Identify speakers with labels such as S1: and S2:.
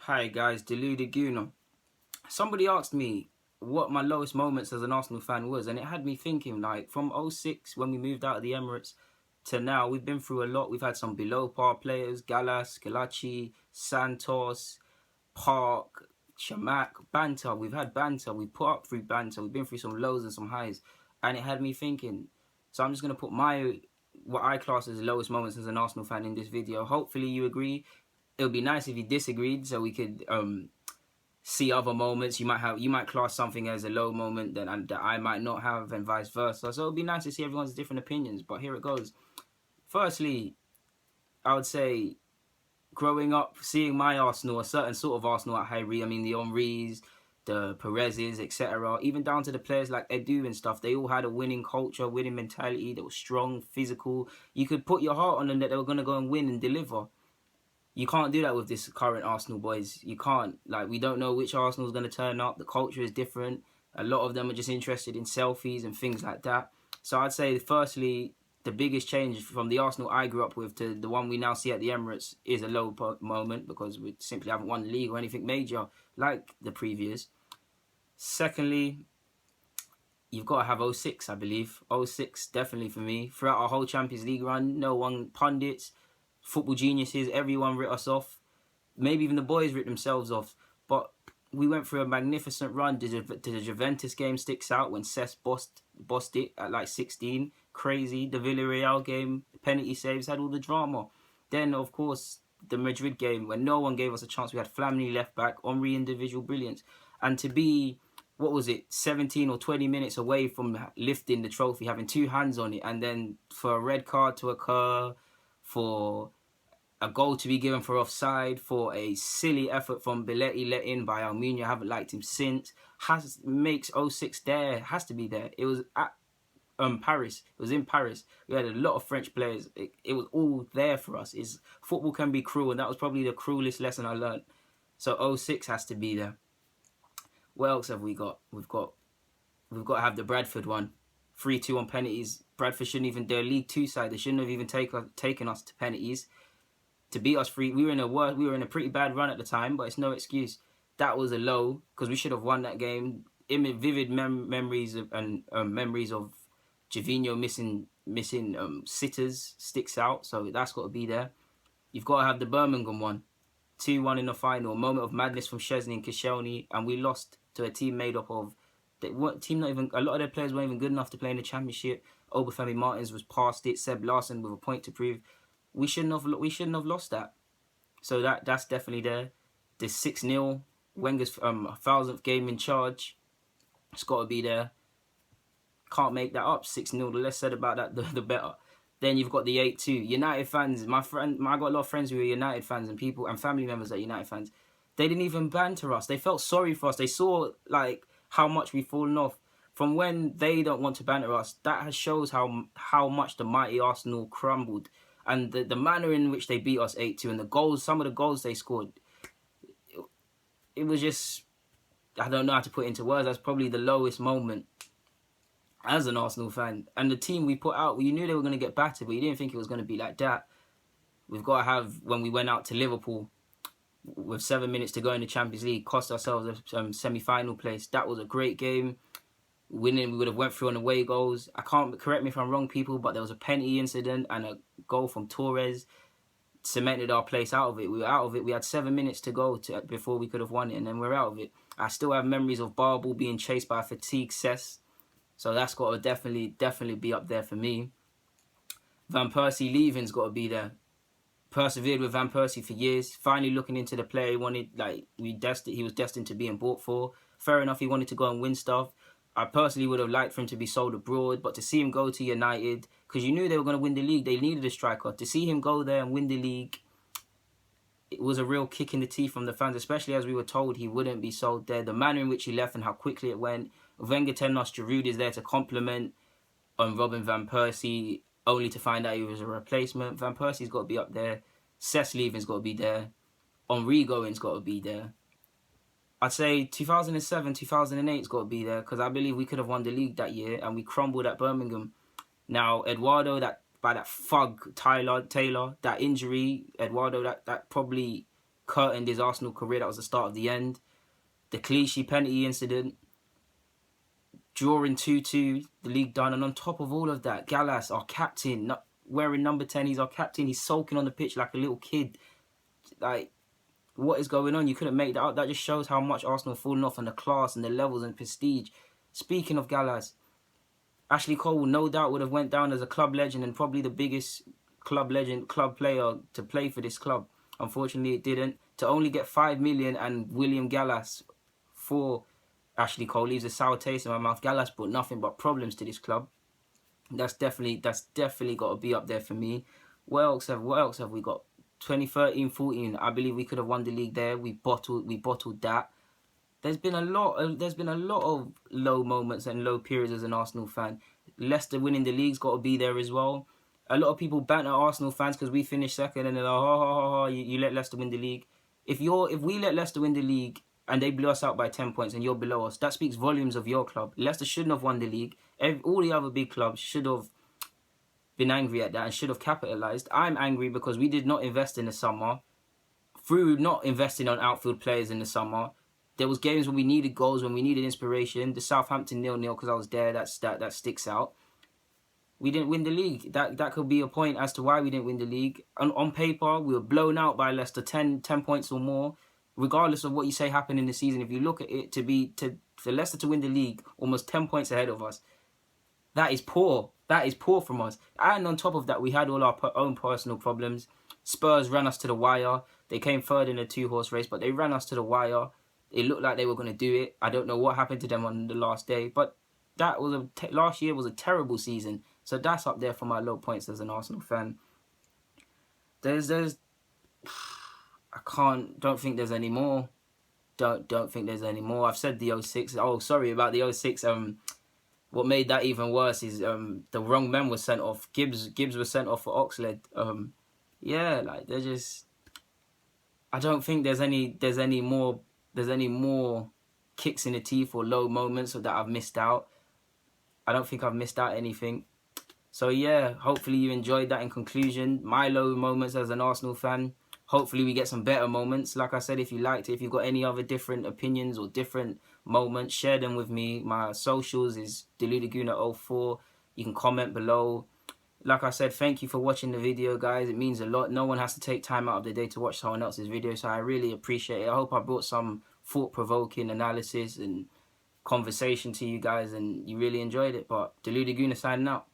S1: Hi guys, Deluded Gooner. Somebody asked me what my lowest moments as an Arsenal fan was, and it had me thinking, like, from '06 when we moved out of the Emirates to now, we've been through a lot. We've had some below par players, Gallas, Kalachi, Santos, Park, Shamak, banter. We've had banter. We've put up through banter. We've been through some lows and some highs, and it had me thinking. So I'm just gonna put what I class as the lowest moments as an Arsenal fan in this video. Hopefully you agree. It would be nice if you disagreed, so we could see other moments. You might class something as a low moment that I might not have, and vice versa. So it would be nice to see everyone's different opinions. But here it goes. Firstly, I would say growing up, seeing my Arsenal, a certain sort of Arsenal at Highbury. I mean, the Henrys, the Perez's, etc. Even down to the players like Edu and stuff. They all had a winning culture, winning mentality. They were strong, physical. You could put your heart on them that they were going to go and win and deliver. You can't do that with this current Arsenal, boys. You can't. Like, we don't know which Arsenal is going to turn up. The culture is different. A lot of them are just interested in selfies and things like that. So I'd say, firstly, the biggest change from the Arsenal I grew up with to the one we now see at the Emirates is a low moment, because we simply haven't won the league or anything major like the previous. Secondly, you've got to have '06, I believe. '06, definitely for me. Throughout our whole Champions League run, no one, pundits, football geniuses, everyone writ us off. Maybe even the boys writ themselves off. But we went through a magnificent run. The Juventus game sticks out when Cesc bossed it at like 16. Crazy. The Villarreal game, penalty saves, had all the drama. Then, of course, the Madrid game when no one gave us a chance. We had Flamini left back, Henry individual brilliance. And to be, 17 or 20 minutes away from lifting the trophy, having two hands on it, and then for a red card to occur, for a goal to be given for offside, for a silly effort from Belletti let in by Almunia. I haven't liked him since. Makes '06 there. Has to be there. It was at Paris. It was in Paris. We had a lot of French players. It was all there for us. Football can be cruel, and that was probably the cruelest lesson I learned. So '06 has to be there. What else have we got? We've got to have the Bradford one. 3-2 on penalties. Bradford shouldn't even, their League Two side, they shouldn't have even taken us to penalties. To beat us 3, we were in a pretty bad run at the time, but it's no excuse. That was a low, because we should have won that game. Vivid memories of Javinho missing sitters sticks out, so that's got to be there. You've got to have the Birmingham one. 2-1 in the final. A moment of madness from Szczesny and Koscielny, and we lost to a team made up of a lot of their players weren't even good enough to play in the Championship. Obafemi Martins was past it. Seb Larsson with a point to prove. We shouldn't have lost that. So that's definitely there. The 6-0, Wenger's 1,000th game in charge. It's got to be there. Can't make that up. 6-0. The less said about that, the better. Then you've got the 8-2. United fans. I got a lot of friends who are United fans and people and family members that are United fans. They didn't even banter us. They felt sorry for us. They saw like how much we've fallen off. From when they don't want to banter us, that shows how much the mighty Arsenal crumbled. And the manner in which they beat us 8-2 and the goals, some of the goals they scored, it was just, I don't know how to put it into words. That's probably the lowest moment as an Arsenal fan. And the team we put out, you knew they were going to get battered, but you didn't think it was going to be like that. We've got to have, when we went out to Liverpool with 7 minutes to go in the Champions League, cost ourselves a semi-final place. That was a great game. Winning, we would have went through on away goals. I can't, correct me if I'm wrong, people, but there was a penalty incident and a goal from Torres cemented our place out of it. We were out of it. We had 7 minutes to go before we could have won it, and then we're out of it. I still have memories of Barble being chased by a fatigued Cesc, so that's got to definitely be up there for me. Van Persie leaving's got to be there. Persevered with Van Persie for years. Finally looking into the player he wanted, he was destined to be and bought for. Fair enough, he wanted to go and win stuff. I personally would have liked for him to be sold abroad, but to see him go to United, because you knew they were going to win the league, they needed a striker. To see him go there and win the league, it was a real kick in the teeth from the fans, especially as we were told he wouldn't be sold there. The manner in which he left and how quickly it went. Wenger telling us Giroud is there to complement Robin Van Persie, only to find out he was a replacement. Van Persie's got to be up there. Cesc leaving's got to be there. Henry going's got to be there. I'd say 2007, 2008's got to be there, because I believe we could have won the league that year and we crumbled at Birmingham. Now, Eduardo, by that thug Taylor, that injury, Eduardo, that probably curtained his Arsenal career. That was the start of the end. The Clichy penalty incident, drawing 2-2, the league done. And on top of all of that, Gallas, our captain, not wearing number 10, he's our captain. He's sulking on the pitch like a little kid. Like, what is going on? You couldn't make that out. That just shows how much Arsenal have fallen off on the class and the levels and prestige. Speaking of Gallas, Ashley Cole no doubt would have went down as a club legend and probably the biggest club player to play for this club. Unfortunately, it didn't. To only get 5 million and William Gallas for Ashley Cole leaves a sour taste in my mouth. Gallas brought nothing but problems to this club. That's definitely got to be up there for me. What else have we got? 2013-14, I believe we could have won the league there. We bottled that. There's been a lot of low moments and low periods as an Arsenal fan. Leicester winning the league's got to be there as well. A lot of people banter Arsenal fans because we finished second and they're like, you let Leicester win the league. If we let Leicester win the league and they blew us out by 10 points and you're below us, that speaks volumes of your club. Leicester shouldn't have won the league. All the other big clubs should have been angry at that and should have capitalised. I'm angry because we did not invest in the summer. Through not investing on outfield players in the summer, there was games when we needed goals, when we needed inspiration. The Southampton 0-0, because I was there, that sticks out. We didn't win the league. That could be a point as to why we didn't win the league. On paper, we were blown out by Leicester, 10 points or more. Regardless of what you say happened in the season, if you look at it, for Leicester to win the league, almost 10 points ahead of us, that is poor. That is poor from us. And on top of that, we had all our own personal problems. Spurs ran us to the wire. They came third in a 2-horse race, but they ran us to the wire. It looked like they were going to do it. I don't know what happened to them on the last day, but that was last year was a terrible season. So that's up there for my low points as an Arsenal fan. Don't think there's any more. Don't think there's any more. I've said the 06. Oh, sorry about the 06. What made that even worse is the wrong men were sent off. Gibbs was sent off for Oxlade. Yeah, like they're just. I don't think there's any more kicks in the teeth or low moments that I've missed out. I don't think I've missed out anything. So yeah, hopefully you enjoyed that in conclusion. My low moments as an Arsenal fan. Hopefully we get some better moments. Like I said, if you liked it, if you've got any other different opinions or different moments, share them with me. My socials is deludaguna04. You can comment below. Like I said, thank you for watching the video, guys. It means a lot. No one has to take time out of the day to watch someone else's video, so I really appreciate it. I hope I brought some thought-provoking analysis and conversation to you guys, and you really enjoyed it. But Deludaguna signing out.